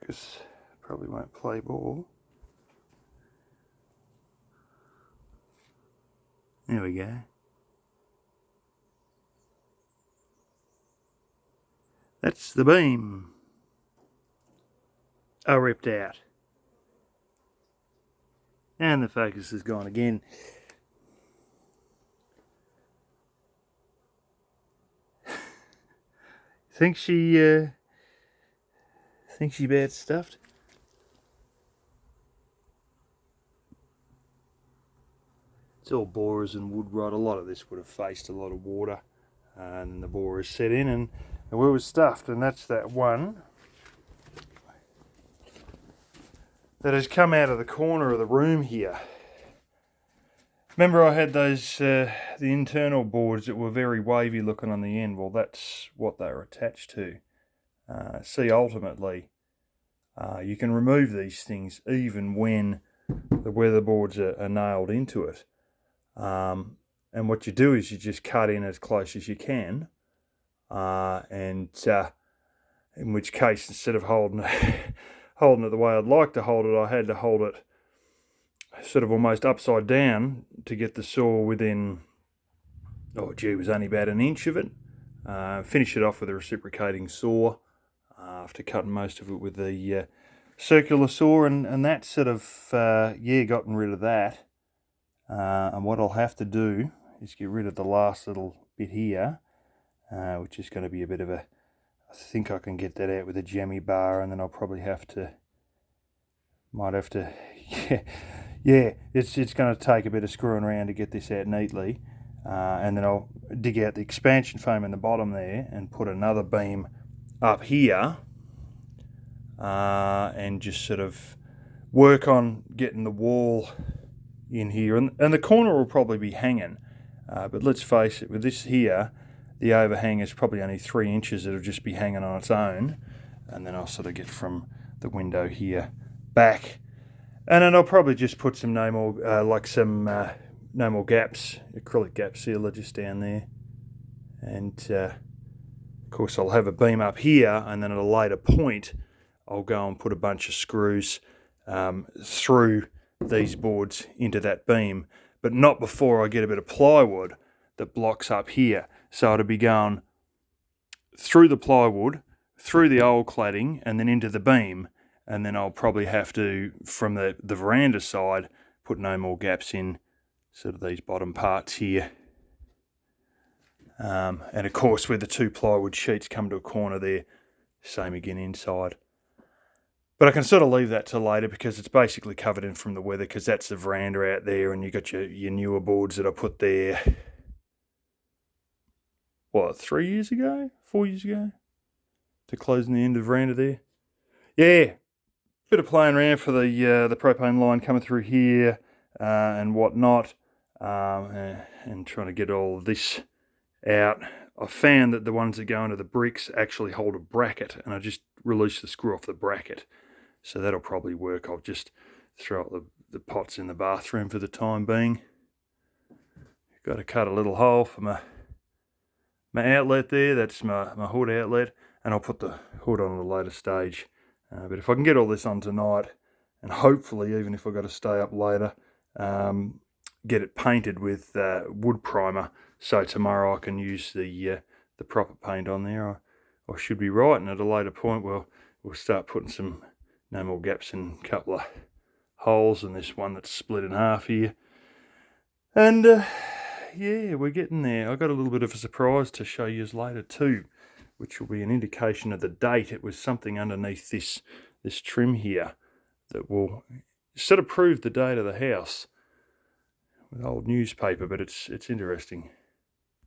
focus. Probably won't play ball. There we go. That's the beam. I ripped out. And the focus is gone again. Think she bad stuffed? It's all borers and wood rot. A lot of this would have faced a lot of water, and the borers set in, and we were stuffed. And that's that one that has come out of the corner of the room here. Remember, I had those the internal boards that were very wavy looking on the end. Well, that's what they were attached to. See, ultimately, you can remove these things even when the weatherboards are nailed into it. And what you do is you just cut in as close as you can, and in which case, instead of holding it the way I'd like to hold it, I had to hold it sort of almost upside down to get the saw within, it was only about an inch of it. Finish it off with a reciprocating saw after cutting most of it with the circular saw, and that sort of, gotten rid of that. And what I'll have to do is get rid of the last little bit here, which is going to be a bit of I think I can get that out with a jammy bar, and then I'll probably might have to, it's going to take a bit of screwing around to get this out neatly. And then I'll dig out the expansion foam in the bottom there and put another beam up here, and just sort of work on getting the wall in here, and the corner will probably be hanging, but let's face it, with this here, the overhang is probably only 3 inches. It'll just be hanging on its own, and then I'll sort of get from the window here back, and then I'll probably just put some no more gaps, acrylic gap sealer just down there, and of course I'll have a beam up here, and then at a later point I'll go and put a bunch of screws through these boards into that beam, but not before I get a bit of plywood that blocks up here. So it'll be going through the plywood, through the old cladding, and then into the beam, and then I'll probably have to, from the veranda side, put no more gaps in sort of these bottom parts here. And of course, where the 2 plywood sheets come to a corner there, same again inside. But I can sort of leave that till later because it's basically covered in from the weather, because that's the veranda out there, and you got your newer boards that I put there, 3 years ago, 4 years ago, to closing the end of the veranda there. Yeah, bit of playing around for the propane line coming through here and whatnot, and trying to get all of this out. I found that the ones that go into the bricks actually hold a bracket, and I just released the screw off the bracket. So that'll probably work. I'll just throw out the pots in the bathroom for the time being. Got to cut a little hole for my outlet there. That's my hood outlet, and I'll put the hood on at a later stage. But if I can get all this on tonight, and hopefully even if I've got to stay up later, get it painted with wood primer, so tomorrow I can use the proper paint on there, I should be right. And at a later point, we'll start putting some no more gaps in a couple of holes, and this one that's split in half here. And we're getting there. I got a little bit of a surprise to show you later too, which will be an indication of the date. It was something underneath this trim here that will sort of prove the date of the house with old newspaper, but it's interesting.